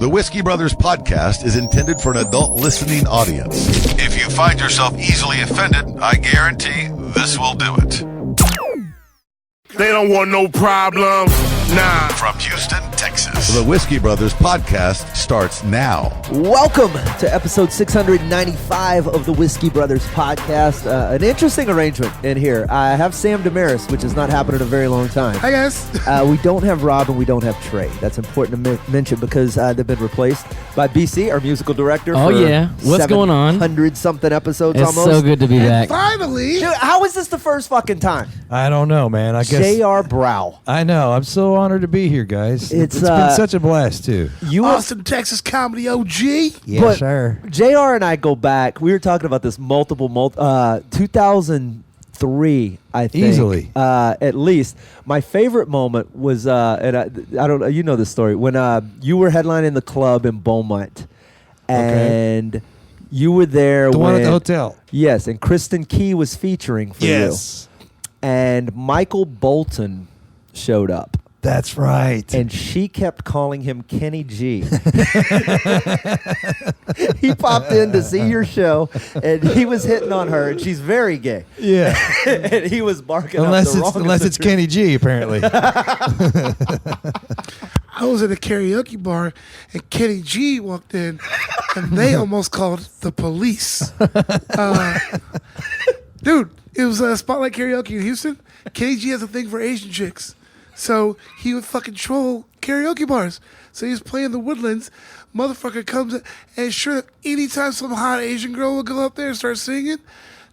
The Whiskey Brothers podcast is intended for an adult listening audience. If you find yourself easily offended, I guarantee this will do it. They don't want no problem. Nah. From Houston, Texas, the Whiskey Brothers podcast starts now. Welcome to episode 695 of the Whiskey Brothers podcast. An interesting arrangement in here. I have Sam Damaris, which has not happened in a very long time. Hi, guys. We don't have Rob and we don't have Trey. That's important to mention because they've been replaced by BC, our musical director. Oh, yeah. What's going on? 100-something episodes It's almost. so good to be back. Finally. Dude, how is this the first fucking time? I don't know, man. I guess J.R. Brow. I know. I'm so honored to be here, guys. It's been such a blast too. You Austin, Texas comedy OG. Yes, sir. JR and I go back. We were talking about this 2003, I think. Easily. At least. My favorite moment was, and I don't know, you know this story, when you were headlining the club in Beaumont. And you were there The when... one at the hotel. Yes, and Kristen Key was featuring for you. And Michael Bolton showed up. That's right. And she kept calling him Kenny G. He popped in to see your show, and he was hitting on her, and she's very gay. Yeah. And he was barking unless up the it's Kenny G, apparently. I was at a karaoke bar, and Kenny G walked in, and they almost called the police. Dude, it was a Spotlight Karaoke in Houston. Kenny G has a thing for Asian chicks. So he would fucking troll karaoke bars. So he was playing the Woodlands. Motherfucker comes in, and sure, anytime some hot Asian girl would go up there and start singing,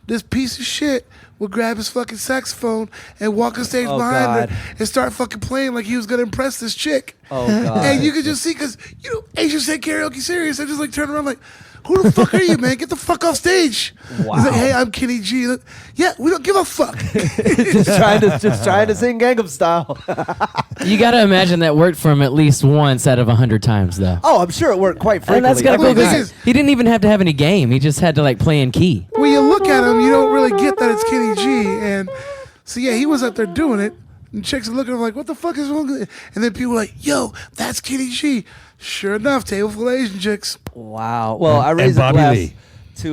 this piece of shit would grab his fucking saxophone and walk on stage behind her and start fucking playing like he was going to impress this chick. Oh, God. And you could just see, because, you know, Asians take karaoke serious. I just like turn around like, who the fuck are you, man? Get the fuck off stage. Wow. He's like, hey, I'm Kenny G. Yeah, we don't give a fuck. just trying to sing Gangnam Style. You got to imagine that worked for him at least once out of 100 times, though. Oh, I'm sure it worked quite frequently. And that's got to Well, go the thing because is- he didn't even have to have any game. He just had to like play in key. When you look at him, you don't really get that it's Kenny G. And so, yeah, he was up there doing it. And chicks are looking at him like, what the fuck is wrong with it? And then people were like, yo, that's Kenny G. Sure enough, table full of Asian chicks. Wow. Well, I raised a Bobby glass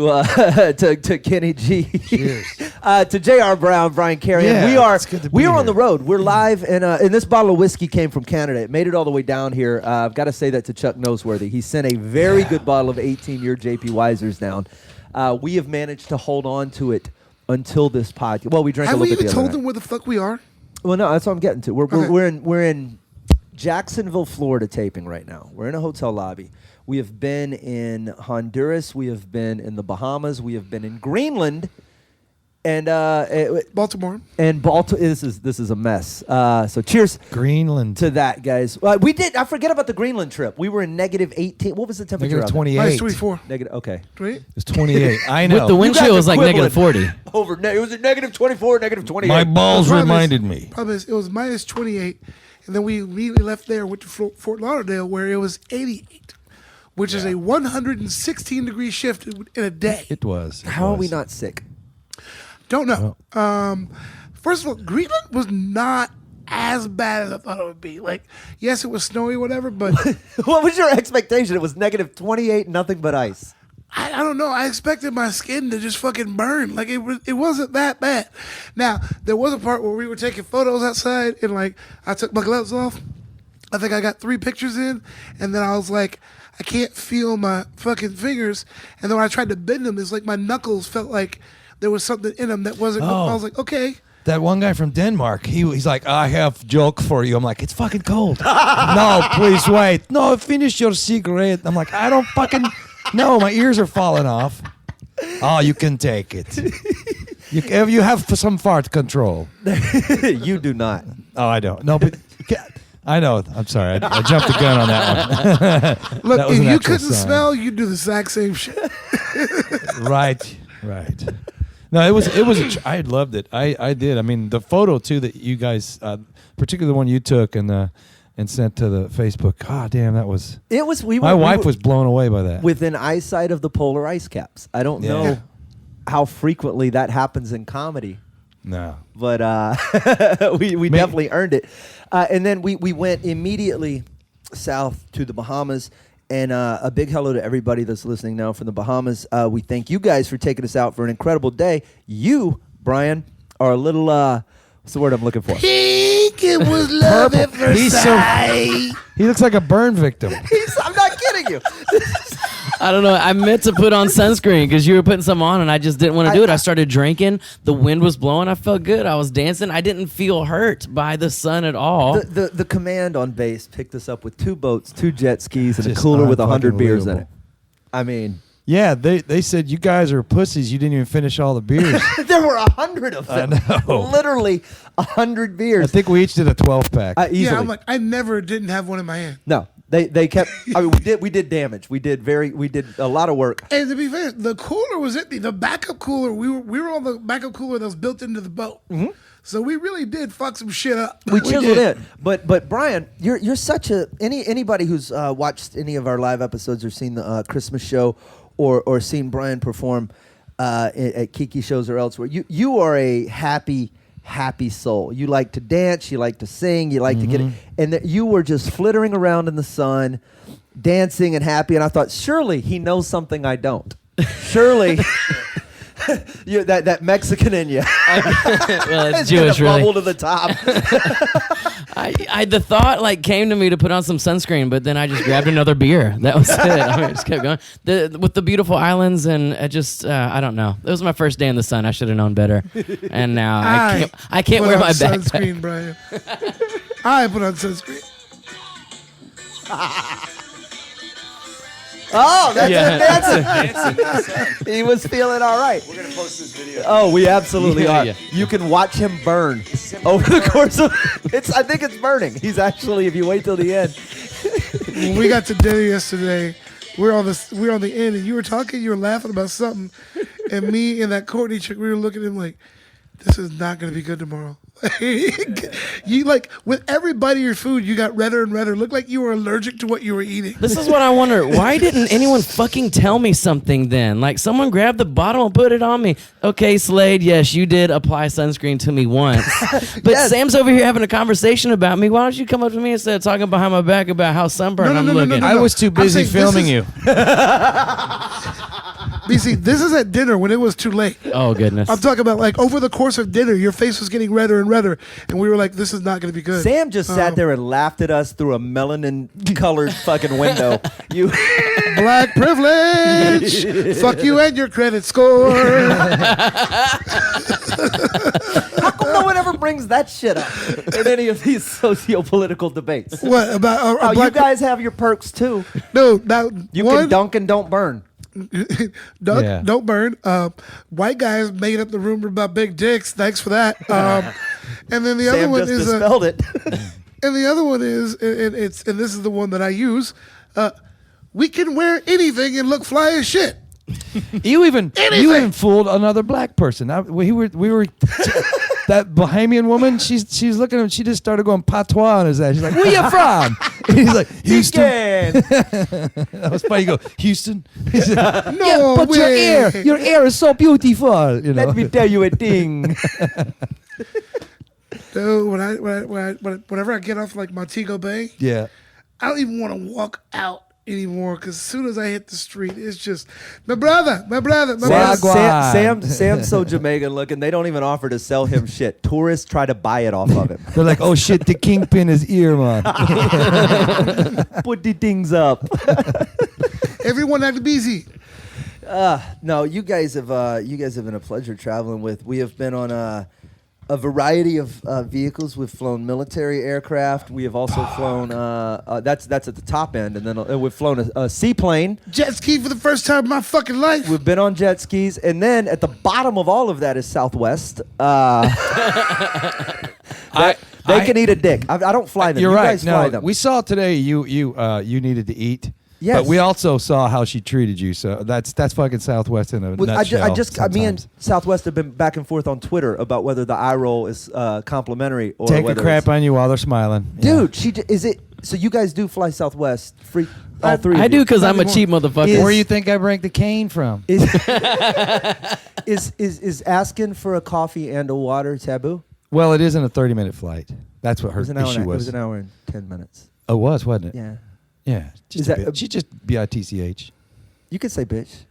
Lee. to Kenny G. Cheers. To J.R. Brown, Brian Carrion. Yeah, it's good to be we are on here. the road. We're live, and this bottle of whiskey came from Canada. It made it all the way down here. I've got to say that to Chuck Noseworthy. He sent a very good bottle of 18-year J.P. Weisers down. We have managed to hold on to it until this podcast. Well, we drank Have a we little bit even the other told them night. where the fuck we are? Well, no, that's what I'm getting to. Okay. We're in Jacksonville, Florida, taping right now. We're in a hotel lobby. We have been in Honduras. We have been in the Bahamas. We have been in Greenland, and Baltimore. This is a mess. So cheers Greenland. to that, guys. We did. I forget about the Greenland trip. We were in negative 18. What was the temperature? Negative out there? 28. Minus 24. Negative. Okay. Right? It's 28. I know. With the wind You guys chill, it was like equivalent. negative 40. It was at negative 24, negative 28. My balls The problem reminded is- me. Problem is, it was minus 28, and then we immediately left there, went to Fort Lauderdale, where it was 88, which is a 116-degree shift in a day. It was. How are we not sick? Don't know. First of all, Greenland was not as bad as I thought it would be. Like, yes, it was snowy, whatever, but What was your expectation? It was negative 28, nothing but ice. I don't know. I expected my skin to just fucking burn. Like, it wasn't that bad. Now, there was a part where we were taking photos outside, and, like, I took my gloves off. I think I got 3 pictures in, and then I was like, I can't feel my fucking fingers. And then when I tried to bend them, it's like my knuckles felt like there was something in them that wasn't. Oh. I was like, okay. That one guy from Denmark, he's like, I have joke for you. I'm like, it's fucking cold. No, please wait. No, finish your cigarette. I'm like, I don't fucking... No, my ears are falling off. Oh, you can take it. You have some fart control. You do not. Oh, I don't. No, but... I know. I'm sorry. I jumped the gun on that one. Look, That was if an you actual couldn't sign. smell, you'd do the exact same shit. Right. No, I loved it. I did. I mean, the photo too that you guys, particularly the one you took and sent to the Facebook. God damn, that was. It was. My wife was blown away by that. within eyesight of the polar ice caps. I don't know how frequently that happens in comedy. No. But we definitely earned it. And then we went immediately south to the Bahamas. And a big hello to everybody that's listening now from the Bahamas. We thank you guys for taking us out for an incredible day. You, Brian, are a little, what's the word I'm looking for? Pink, it was love at first sight. He looks like a burn victim. I'm not kidding you. I don't know. I meant to put on sunscreen because you were putting some on, and I just didn't want to do it. I started drinking. The wind was blowing. I felt good. I was dancing. I didn't feel hurt by the sun at all. The command on base picked us up with 2 boats, 2 jet skis, and a Just cooler with 100 beers in it. unbelievable. I mean, Yeah, they said you guys are pussies. You didn't even finish all the beers. there were 100 of them. I know. Literally 100 beers. I think we each did a 12-pack. Easily. Yeah, I'm like, I never didn't have one in my hand. No, they kept. I mean, we did damage. We did a lot of work. And to be fair, the cooler was empty. The backup cooler, we were on the backup cooler that was built into the boat. Mm-hmm. So we really did fuck some shit up. We chiseled it. But Brian, you're such a anybody who's watched any of our live episodes or seen the Christmas show or seen Brian perform at Kiki shows or elsewhere. You are a happy soul. You like to dance, you like to sing, you like to get it. And that you were just flittering around in the sun, dancing and happy. And I thought, surely he knows something I don't. Surely that Mexican in you. Well, it's It's Jewish, gonna really. bubble to the top. The thought came to me to put on some sunscreen, but then I just grabbed another beer. That was it. I mean, I just kept going. With the beautiful islands, and I don't know. It was my first day in the sun. I should have known better. And now I can't put wear on my backpack. sunscreen, Brian. I put on sunscreen. Oh, that's Yeah. dancing. He was feeling all right. We're going to post this video. Oh, we absolutely Yeah, are. yeah. You can watch him burn over the course of. I think it's burning. He's actually, if you wait till the end. When we got to dinner yesterday, we were on the end, and you were laughing about something, and me and that Courtney chick, we were looking at him like, this is not going to be good tomorrow. You with every bite of your food, you got redder and redder. Looked like you were allergic to what you were eating. This is what I wonder. Why didn't anyone fucking tell me something then? Someone grabbed the bottle and put it on me. Okay, Slade, yes, you did apply sunscreen to me once. But Yes. Sam's over here having a conversation about me. Why don't you come up to me instead of talking behind my back about how sunburned I'm looking? I was too busy saying this filming is- you. BC, this is at dinner when it was too late. Oh, goodness. I'm talking about over the course of dinner, your face was getting redder and redder, and we were like, this is not going to be good. Sam just sat there and laughed at us through a melanin-colored fucking window. You, Black privilege. Fuck you and your credit score. how come no one ever brings that shit up in any of these socio-political debates? What about Oh, you black? guys have your perks too. No, now You one, can dunk and don't burn. don't, Yeah. don't burn. White guys made up the rumor about big dicks. Thanks for that. And then the other Sam one just is, dispelled it. and the other one is, and this is the one that I use. We can wear anything and look fly as shit. You even fooled another black person. We were that Bahamian woman. She's looking at him. She just started going patois on his ass. She's like, "Where you from?" And he's like, "Houston." That was funny. You go, "Houston." He said, No but way. your ear is so beautiful. You know. Let me tell you a thing. Dude, whenever I get off Montego Bay, Yeah. I don't even want to walk out anymore because as soon as I hit the street, it's just my brother. Sam's so Jamaican looking, they don't even offer to sell him shit. Tourists try to buy it off of him. They're like, "Oh shit, the kingpin is ear, man." Put the things up. Everyone act busy. No, you guys have been a pleasure traveling with. We have been on a variety of vehicles. We've flown military aircraft. We have also flown. That's at the top end, and then we've flown a seaplane. Jet ski for the first time in my fucking life. We've been on jet skis, and then at the bottom of all of that is Southwest. They can eat a dick. I don't fly them. You're you right. guys fly No, them. we saw today. You needed to eat. Yes. But we also saw how she treated you. So that's fucking Southwest in a nutshell. Me and sometimes. Southwest have been back and forth on Twitter about whether the eye roll is complimentary or Take a whether crap it's- on you while they're smiling. Dude, is it? So you guys do fly Southwest? Free, all three. I of do you. because I'm a Not cheap anymore. motherfucker. Is- Where do you think I bring the cane from? Is asking for a coffee and a water taboo? Well, it isn't a 30-minute flight. That's what her It was an hour. issue It was was. an hour and 10 minutes. Oh, it was, wasn't it? Yeah. Yeah, Is just a that- bitch. She's just bitch. You could say bitch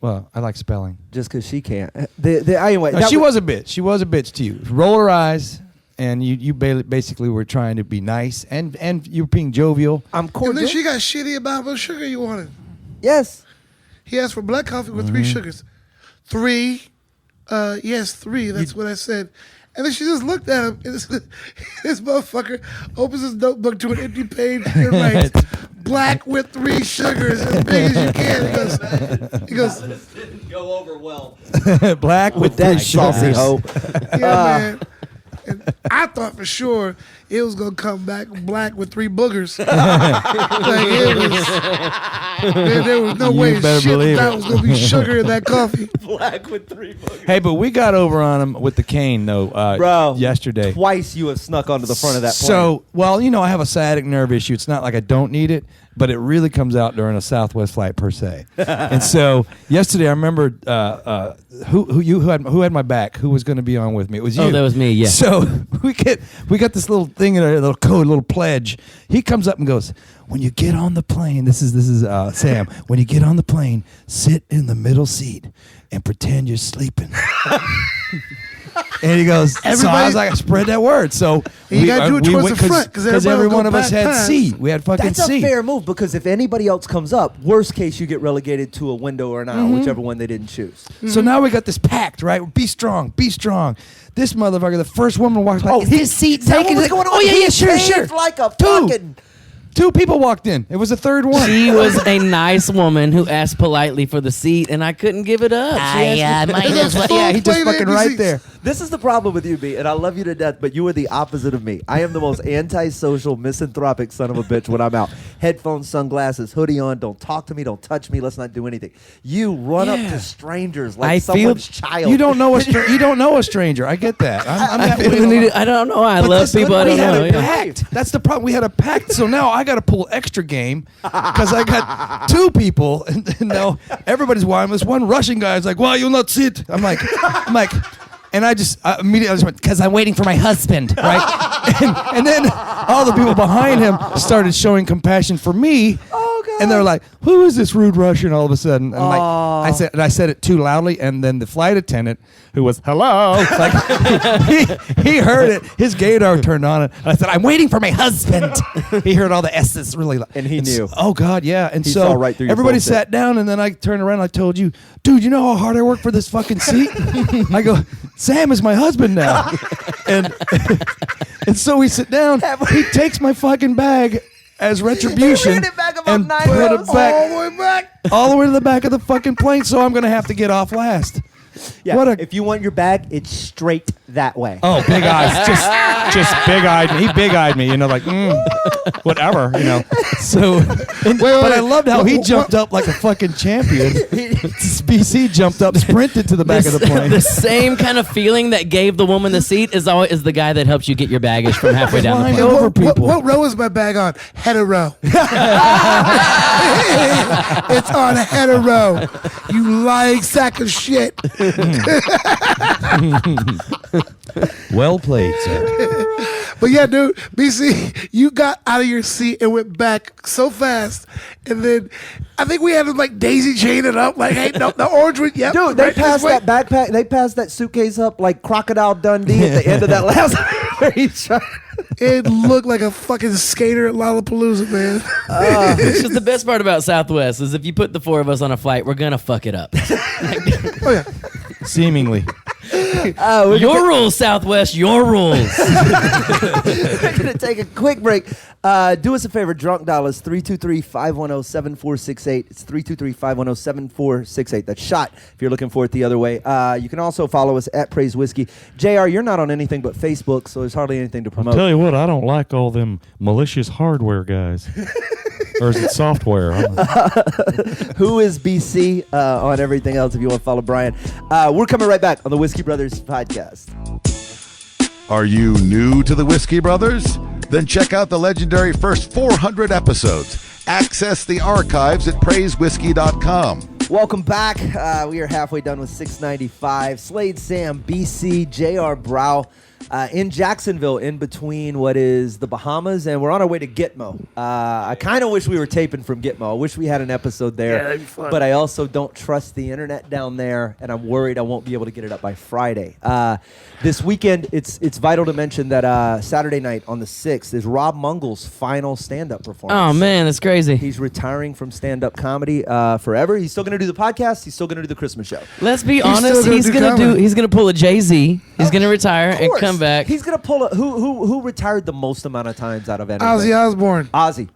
Well, I like spelling. just because she can't. Anyway, No, she was a bitch. She was a bitch to you. Roll her eyes, and you basically were trying to be nice, and you were being jovial. I'm And cordial. then she got shitty about what sugar you wanted. Yes. He asked for black coffee with 3 sugars. 3. Yes, 3. That's what I said. And then she just looked at him, and this motherfucker opens his notebook to an empty page and writes, black with 3 sugars, as big as you can. He goes, Didn't go over well. Black with That three saucy sugars. hoe. yeah, man. And I thought for sure it was going to come back black with 3 boogers. Like, there was no You way in better shit believe that it. was going to be sugar in that coffee. Black with 3 boogers. Hey, but we got over on him with the cane though. Bro, yesterday. Twice you have snuck onto the front of that plane. So, well, I have a sciatic nerve issue. It's not like I don't need it, but it really comes out during a Southwest flight per se. And so yesterday, I remember who had my back. Who was going to be on with me? It was you. Oh, that was me, yeah. So we got this little thing in our little code, little pledge. He comes up and goes, "When you get on the plane, this is Sam. When you get on the plane, sit in the middle seat and pretend you're sleeping." And he goes, so I Everybody- was like, I spread that word. So You gotta do it towards went- the front, 'cause everybody every will one go of us back had past. seat. We had fucking that's seat. a fair move because if anybody else comes up, worst case you get relegated to a window or an aisle, whichever one they didn't choose. So now we got this pact, right? Be strong, be strong. This motherfucker, the first woman walks by. Is his seat Is that taken? what was He's like, going on? oh yeah, He yeah, sure, caved sure. like a Two. fucking. 2 people walked in. It was the third one. She was a nice woman who asked politely for the seat, and I couldn't give it up. She asked me- Yeah, he just Full fucking plate right ABCs. there. This is the problem with you, B, and I love you to death, but you are the opposite of me. I am the most antisocial, misanthropic son of a bitch when I'm out. Headphones, sunglasses, hoodie on, don't talk to me, don't touch me, let's not do anything. You run up to strangers like I feel- someone's child. You don't know a stranger. I get that. I'm that I way. I don't know. I But love this- people I we don't had know. a yeah. pact. That's the problem. We had a pact. So now I got to pull extra game because I got 2 people, and now everybody's whining. This one Russian guy is like, "Why you not sit?" I'm like, and I immediately just went, "Because I'm waiting for my husband," right? and then all the people behind him started showing compassion for me. Oh, God. And they're like, "Who is this rude Russian?" All of a sudden, and I said it too loudly, and then the flight attendant, who was hello, like he heard it. His gaydar turned on, and I said, "I'm waiting for my husband." He heard all the S's really loud, And he knew. Oh God, yeah. And He so saw right through your everybody bullshit. sat down, and then I turned around, and I told you, "Dude, you know how hard I work for this fucking seat?" I go, "Sam is my husband now," and so we sit down. He takes my fucking bag as retribution ran it back about and 9 put it rows. back All the way back. all the way to the back of the fucking plane. So I'm gonna have to get off last. Yeah, What a if you want your bag, it's straight that way. oh big eyes, just big eyed me. He big eyed me, like whatever, So, but I loved how he jumped up like a fucking champion. BC jumped up, sprinted to the back of the plane. The same kind of feeling that gave the woman the seat is always the guy that helps you get your baggage from halfway down the Flying plane. over What people. row is my bag on? Header row. It's on header row. You lying sack of shit. Well played, sir. But yeah, dude, BC, you got out of your seat and went back so fast. And then I think we had to like daisy chain it up. Like, hey, no, the orange one, yep. Dude, they right this passed way. that backpack. They passed that suitcase up like Crocodile Dundee at the end of that last. It looked like a fucking skater at Lollapalooza, man. It's just the best part about Southwest is if you put the 4 of us on a flight, we're gonna fuck it up. Oh, yeah. Seemingly. Your rules, Southwest. Your rules. We're going to take a quick break. Do us a favor. Drunk Dial is 323-510-7468. It's 323-510-7468. That's shot if you're looking for it the other way. You can also follow us at Praise Whiskey. JR, you're not on anything but Facebook, so there's hardly anything to promote. Tell you what, I don't like all them malicious hardware guys. Or is it software? Who is BC on everything else if you want to follow Brian. We're coming right back on the Whiskey Brothers podcast. Are you new to the Whiskey Brothers? Then check out the legendary first 400 episodes. Access the archives at praisewhiskey.com. Welcome back. We are halfway done with 695. Slade, Sam, BC, JR Brow. in Jacksonville, in between what is the Bahamas, and we're on our way to Gitmo. I kind of wish we were taping from Gitmo. I wish we had an episode there. Yeah, that'd be fun. But I also don't trust the internet down there, and I'm worried I won't be able to get it up by Friday. This weekend, it's vital to mention that Saturday night on the 6th is Rob Mungle's final stand-up performance. Oh man, that's crazy. He's retiring from stand-up comedy forever. He's still going to do the podcast. He's still going to do the Christmas show. Let's be still honest. gonna do comedy. He's gonna pull a Jay-Z. He's gonna retire Of and course. come back. He's gonna pull a who retired the most amount of times out of anything? Ozzy Osbourne. Ozzy,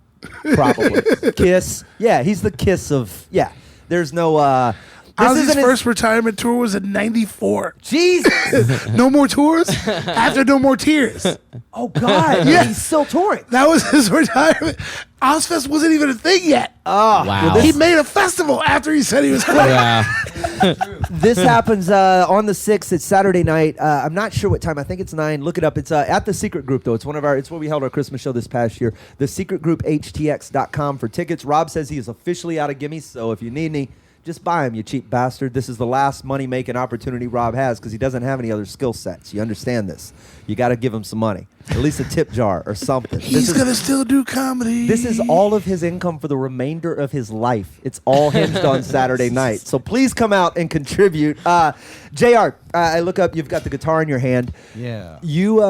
probably. Kiss. Yeah, he's the Kiss of. Yeah, there's no. This Ozzy's isn't his- first retirement tour was in '94. Jesus. No more tours after No More Tears. Oh God. Yeah. He's still touring. That was his retirement. Ozfest wasn't even a thing yet. Oh, Wow. He made a festival after he said he was quitting. Yeah. This happens on the 6th. It's Saturday night. I'm not sure what time. I think it's 9. Look it up. It's at the Secret Group, though. It's where we held our Christmas show this past year. The Secret Group, HTX.com for tickets. Rob says he is officially out of gimmies, so if you need any, just buy them, you cheap bastard. This is the last money-making opportunity Rob has because he doesn't have any other skill sets. You understand this. You got to give him some money. At least a tip jar or something. He's going to still do comedy. This is all of his income for the remainder of his life. It's all hinged on Saturday night. So please come out and contribute. JR, I look up. You've got the guitar in your hand. Yeah. You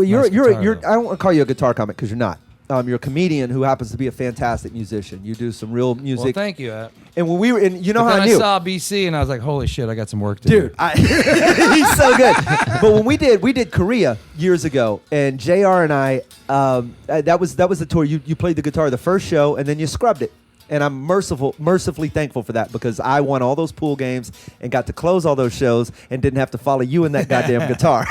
you're guitar, I don't want to call you a guitar comic because you're not. You're a comedian who happens to be a fantastic musician. You do some real Well, music. thank you. And when we were in, you know But how then I knew. saw BC and I was like, holy shit, I got some work to do. Dude, he's so good. But when we did Korea years ago, and JR and I, that was the tour. You played the guitar the first show, and then you scrubbed it. And I'm mercifully thankful for that because I won all those pool games and got to close all those shows and didn't have to follow you in that goddamn guitar.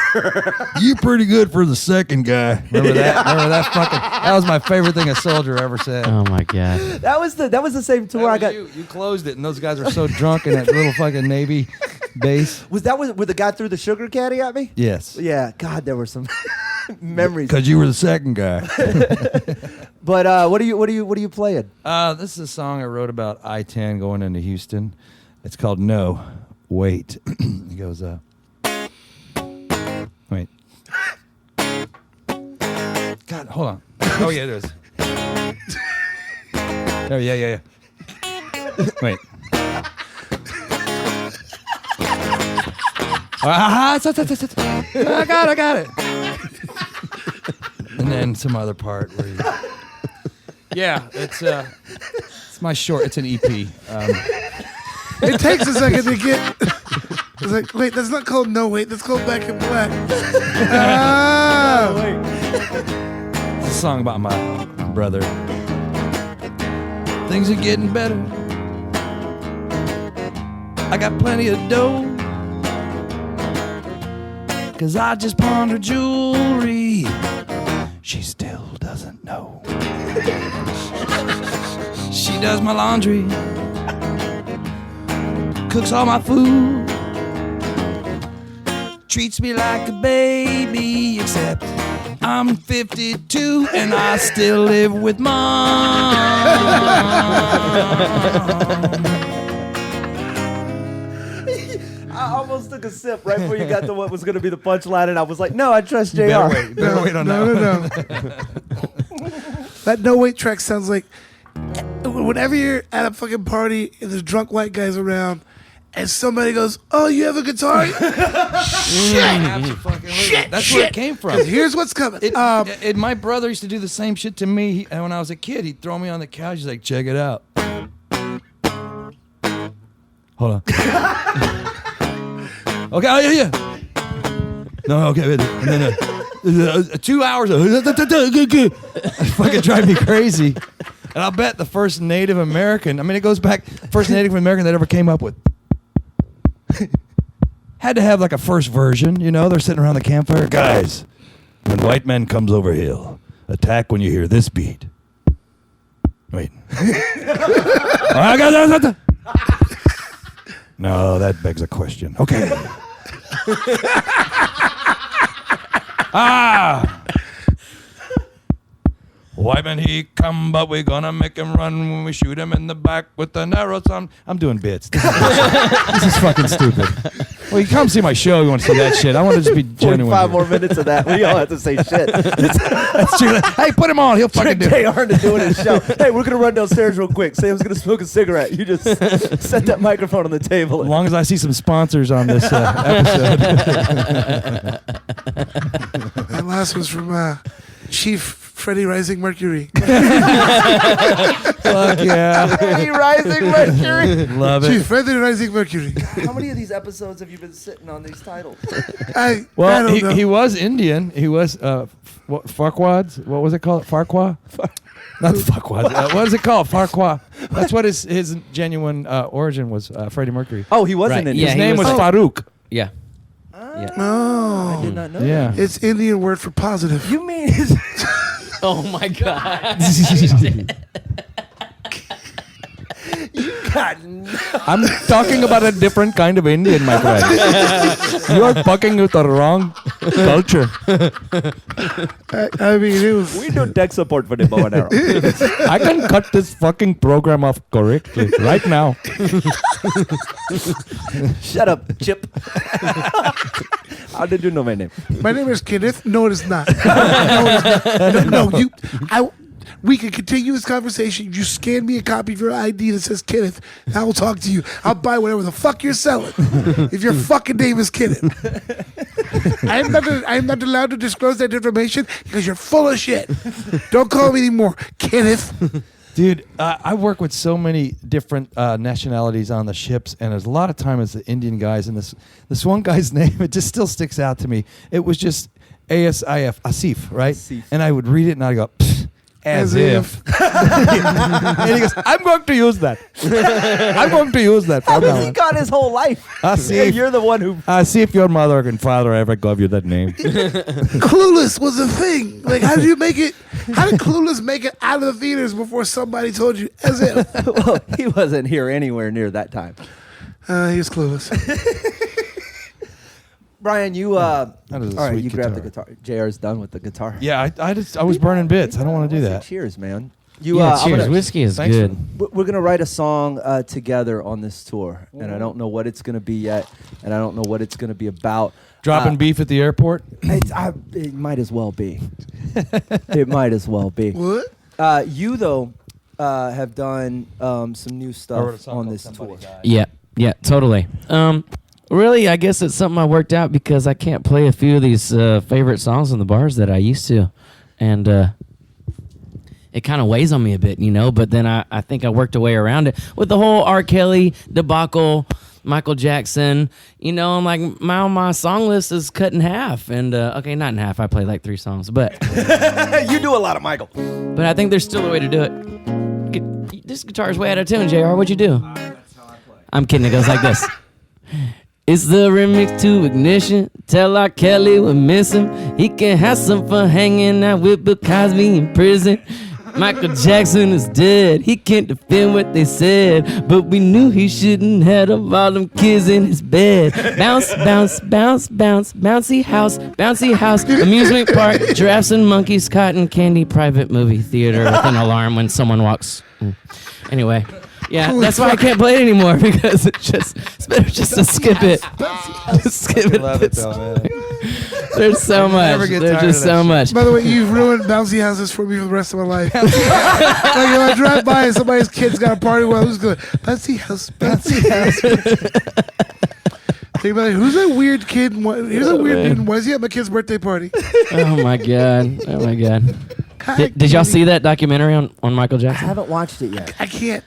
You pretty good for the second guy. Remember that? Remember that fucking? That was my favorite thing a soldier ever said. Oh my god. that was the same tour I got. You closed it, and those guys are so drunk in that little fucking Navy base. Was that where the guy threw the sugar caddy at me? Yes. Yeah, God, there were some memories. Because you were the second guy. But what are you playing? This is a song I wrote about I-10 going into Houston. It's called No, Wait. It goes, wait. God, hold on. Oh, yeah, it is. Oh, yeah. Wait. I got it. And then some other part where you... Yeah, it's my short. It's an EP. It takes a second to get. It's like, wait, that's not called No Wait. That's called Back in Black. It's a song about my brother. Things are getting better. I got plenty of dough. 'Cause I just pawned her jewelry. She still doesn't know. She does my laundry, cooks all my food, treats me like a baby, except I'm 52 and I still live with Mom. I almost took a sip right before you got to what was going to be the punchline, and I was like, no, I trust JR. Better wait on that. No. That No Wait track sounds like whenever you're at a fucking party and there's drunk white guys around and somebody goes, "Oh, you have a guitar?" Shit. That's where it came from. Here's what's coming. My brother used to do the same shit to me. And when I was a kid, he'd throw me on the couch. He's like, check it out. Hold on. Okay, oh, yeah. No, okay. And then 2 hours of fucking drive me crazy. And I'll bet the first Native American, it goes back, first Native American that ever came up with, had to have like a first version, they're sitting around the campfire. Guys, when white man comes over hill, attack when you hear this beat. Wait. No, that begs a question. Okay. White man he come, but we gonna make him run when we shoot him in the back with the narrow thumb. I'm doing bits. This is fucking stupid. Well, you come see my show. You want to see that shit. I want to just be genuine. 45 more minutes of that. We all have to say shit. That's true. Hey, put him on. He'll fucking do it. JR to doing his show. Hey, we're going to run downstairs real quick. Sam's going to smoke a cigarette. You just set that microphone on the table. As long as I see some sponsors on this episode. That last was from Chief Freddy Rising Mercury. Fuck yeah. Freddy Rising Mercury. Love Chief it. Freddy Rising Mercury. How many of these episodes have you been sitting on these titles? I Well, don't know. he was Indian. He was Farquads. What was it called? Farquad? Not Farquads. What is it called? Farquad. That's what his genuine origin was. Freddie Mercury. Oh, he wasn't Right, in yeah, His he name was was- Farouk. Yeah. I Oh, did not know. Yeah. it's Indian word for positive. You mean his Oh my God. I'm talking about a different kind of Indian, my friend. You're fucking with the wrong culture. I mean, it was. we do tech support for the bow and arrow. I can cut this fucking program off correctly right now. Shut up, Chip. How did you know my name? My name is Kenneth. No, it is not. No, it is not. No, you. We can continue this conversation. You scan me a copy of your ID that says Kenneth. And I will talk to you. I'll buy whatever the fuck you're selling. If your fucking name is Kenneth. I am not allowed to disclose that information because you're full of shit. Don't call me anymore, Kenneth. Dude, I work with so many different nationalities on the ships, and there's a lot of time it's the Indian guys. And this one guy's name, it just still sticks out to me. It was just ASIF, Asif, right? Asif. And I would read it, and I'd go, as As if. And he goes, I'm going to use that. I'm going to use that. How from now has he on. got his whole life? Asif. You're the one who. See if your mother and father ever gave you that name. Clueless was a thing. Like, how did you make it? How did Clueless make it out of the theaters before somebody told you? As if. Well, he wasn't here anywhere near that time. He was clueless. Brian, you That is a all right, sweet you grabbed the guitar. JR's done with the guitar. Yeah, I was burning bits. I don't want to do Say that. Cheers, man. You Yeah, I'm cheers. gonna- Whiskey is Thanks good. we're gonna write a song together on this tour, and I don't know what it's gonna be yet, and I don't know what it's gonna be about. Dropping beef at the airport. It might as well be. It might as well be. What? You though have done some new I wrote a stuff song on called this Somebody tour. Died. Yeah, totally. Really, I guess it's something I worked out because I can't play a few of these favorite songs in the bars that I used to, and it kind of weighs on me a bit, you know. But then I think I worked a way around it with the whole R. Kelly debacle, Michael Jackson. You know, I'm like my song list is cut in half, and okay, not in half. I play like 3 songs, but You do a lot of Michael. but I think there's still a way to do it. This guitar is way out of tune, JR. What'd you do? I'm kidding. It goes like this. It's the remix to Ignition. Tell R. Kelly we miss him. He can have some fun hanging out with Bill Cosby in prison. Michael Jackson is dead. He can't defend what they said. But we knew he shouldn't have all them kids in his bed. Bounce, bounce, bounce, bounce. Bouncy house, bouncy house. Amusement park, giraffes and monkeys, cotton candy, private movie theater with an alarm when someone walks. Anyway. Yeah, Holy that's why I fuck. can't play it anymore because it's better just to skip it. Just skip it. Love it though, man. There's so much. never get There's tired just of that so shit. much. By the way, you've ruined bouncy houses for me for the rest of my life. Like if I drive by and somebody's kid's got a party, well, who's good? Bouncy house, bouncy house. Think about it. Who's that weird kid? Here's a weird dude. Why is he at my kid's birthday party? Oh my god. Oh my god. Did y'all see that documentary on Michael I Jackson? haven't watched it yet. I can't.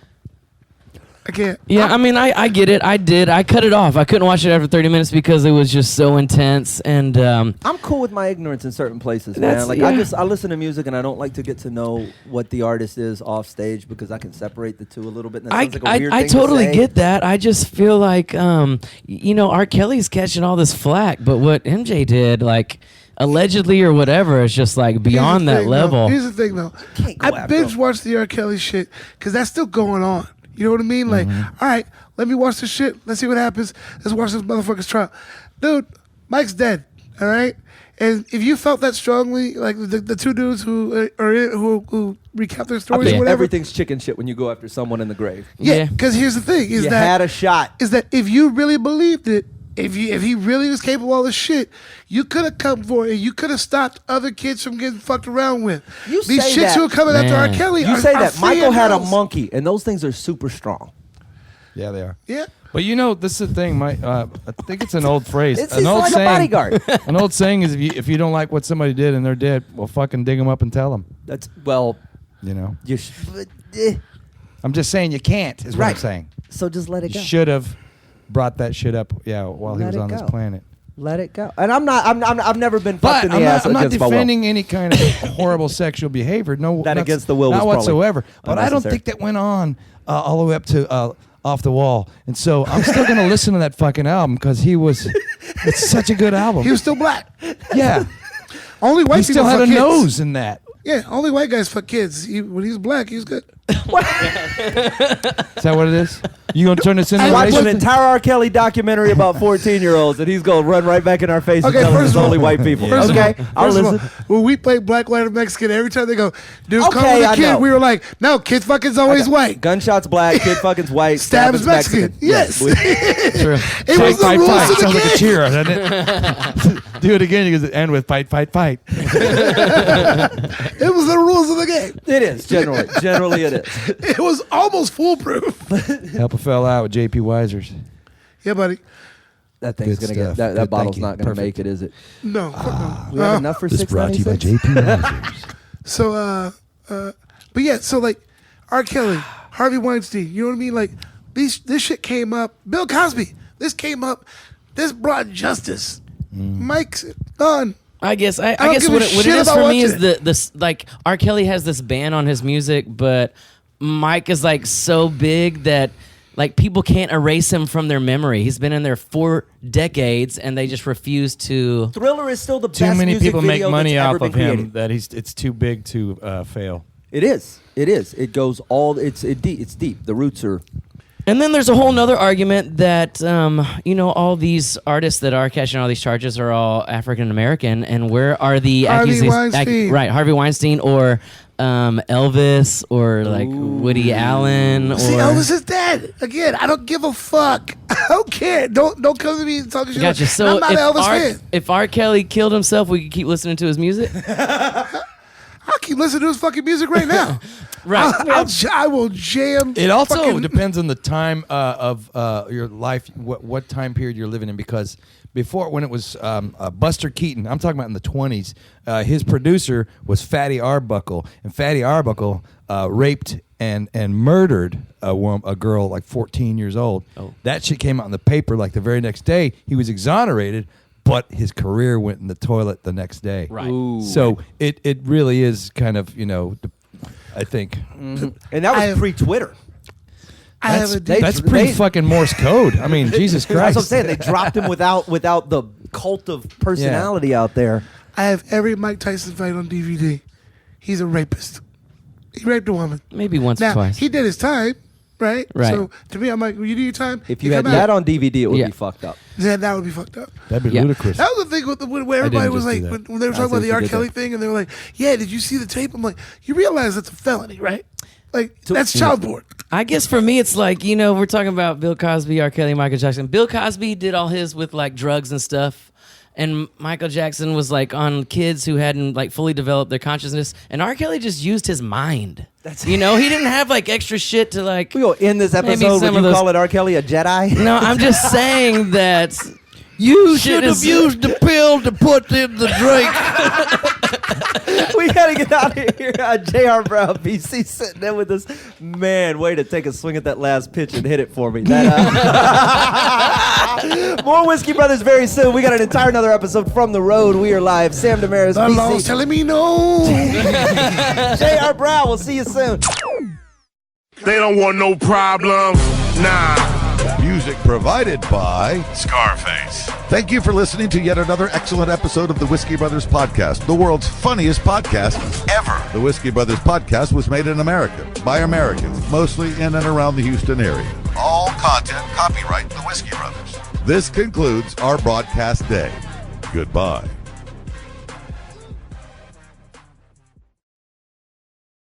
Yeah, I mean, I get it. I did. I cut it off. I couldn't watch it after 30 minutes because it was just so intense. And I'm cool with my ignorance in certain places, man. That's- Like yeah. I listen to music and I don't like to get to know what the artist is off stage because I can separate the two a little bit. And that sounds like a weird I thing totally to say. get that. I just feel like, you know, R. Kelly's catching all this flack, but what MJ did, like, allegedly or whatever, is just like beyond Here's the that thing, level. though. Here's the thing, though. Can't go I after binge him. watched the R. Kelly shit because that's still going on. You know what I mean? Like, all right, let me watch this shit. Let's see what happens. Let's watch this motherfucker's trial. Dude, Mike's dead. All right? And if you felt that strongly, like the 2 dudes who are who recap their I stories think or whatever. everything's chicken shit when you go after someone in the grave. Yeah, Yeah. because here's the thing: is You that had a shot. is that if you really believed it, if he really was capable of all this shit, you could have come forward and you could have stopped other kids from getting fucked around with. You These say chicks that, who are coming after R. Kelly You are, say are that. free Michael had a adults. monkey, and those things are super strong. Yeah, they are. Yeah. But this is the thing. I think it's an old phrase. It's an old like saying, a bodyguard. An old saying is if you don't like what somebody did and they're dead, well, fucking dig them up and tell them. That's well. You know. Eh. I'm just saying you can't. Is what I'm Right. saying. So just let it go. You should have brought that shit up. Yeah, while he Let was it on this go. planet. Let it go. And I've never been But fucked in the I'm ass not against my will. defending any kind of horrible sexual behavior. No, That not- against the will was not probably whatsoever. But I don't unnecessary. think that went on all the way up to Off the Wall. And so I'm still going to listen to that fucking album because it's such a good album. He was still black. Yeah. Only white He people still had fuck a kids. nose in that. Yeah, only white guys fuck kids. When he's black, he's good. Is that what it is? You going to turn this into I a watched racial an thing? entire R. Kelly documentary about 14-year-olds, and he's going to run right back in our face and Okay, tell us first it's of all- only white people. First Okay, of all, I'll first of all, listen. when we play black, white, or Mexican, every time they go, dude, come Okay, with a I kid, know. we were like, no, kid fucking's always white. Gunshots black, kid fucking's white, Stabs stabbing's Mexican. Yes. we- True. It was the Fight, rules fight. of the Sounds like a game. cheer, doesn't it? Do it again. You goes end with fight, fight, fight. It was the rules of the game. It is, generally it is. It was almost foolproof. Help a fella out with JP Weisers. Yeah, buddy. That thing's Good going to stuff. get, that Good, bottle's thank you. not going to make Perfect. it, is it? No, fuck no. We have enough for This is brought to you by 696? JP Weisers. So, but yeah, so like R. Kelly, Harvey Weinstein, you know what I mean? Like this shit came up. Bill Cosby, this came up. This brought justice. Mike's done. I guess don't what give a it shit is about for me is watching this like R. Kelly has this ban on his music, but Mike is like so big that like people can't erase him from their memory. He's been in there 4 decades, and they just refuse to. Thriller is still the Too best many music people make video money that's ever off of been him created. that it's too big to fail. It is. It is. It goes all. It's deep. The roots are. And then there's a whole nother argument that all these artists that are catching all these charges are all African American, and where are the Harvey Weinstein. right, Harvey Weinstein or Elvis or like Woody Allen or See, Elvis is dead. Again, I don't give a fuck. I don't care. Don't come to me and talk shit. Gotcha. So I'm not an Elvis R, fan. if R. Kelly killed himself, we could keep listening to his music. I'll keep listening to his fucking music right now. Right. I will jam. It also fucking- depends on the time of your life, what time period you're living in. Because before, when it was Buster Keaton, I'm talking about in the 20s, his producer was Fatty Arbuckle. And Fatty Arbuckle raped and murdered a girl like 14 years old. Oh. That shit came out in the paper like the very next day. He was exonerated, but his career went in the toilet the next day. Right. Ooh. So it really is kind of, I think. And that I was have- pre-Twitter. I have a deep. That's pretty fucking Morse code. I mean, Jesus Christ. That's what I'm saying. They dropped him without the cult of personality out there. I have every Mike Tyson fight on DVD. He's a rapist. He raped a woman. Maybe once or Now twice. he did his time, right? Right. So to me, I'm like, when you do your time, If you had come that out, on DVD, it would Yeah. be fucked up. then that would be fucked up. That'd be Yeah. ludicrous. That was the thing with when everybody was just like, do that. when they were I talking about see the what R. you did Kelly there. thing, and they were like, "Yeah, did you see the tape?" I'm like, "You realize that's a felony, right? Like that's child porn." I guess for me, it's like, we're talking about Bill Cosby, R. Kelly, Michael Jackson. Bill Cosby did all his with like drugs and stuff. And Michael Jackson was like on kids who hadn't like fully developed their consciousness. And R. Kelly just used his mind. He didn't have like extra shit to like. We go in this Maybe episode. some Would of you those- call it R. Kelly a Jedi? No, I'm just saying that You should have used the pill to put in the drink. We gotta get out of here. J.R. Brown, BC, sitting there with us. Man, way to take a swing at that last pitch and hit it for me. More Whiskey Brothers very soon. We got an entire another episode from the road. We are live. Sam Damaris, The law's BC, telling me no. J.R. Brown. We'll see you soon. They don't want no problems. Nah. Music provided by Scarface. Thank you for listening to yet another excellent episode of the Whiskey Brothers Podcast, the world's funniest podcast ever. The Whiskey Brothers Podcast was made in America by Americans, mostly in and around the Houston area. All content copyright the Whiskey Brothers. This concludes our broadcast day. Goodbye.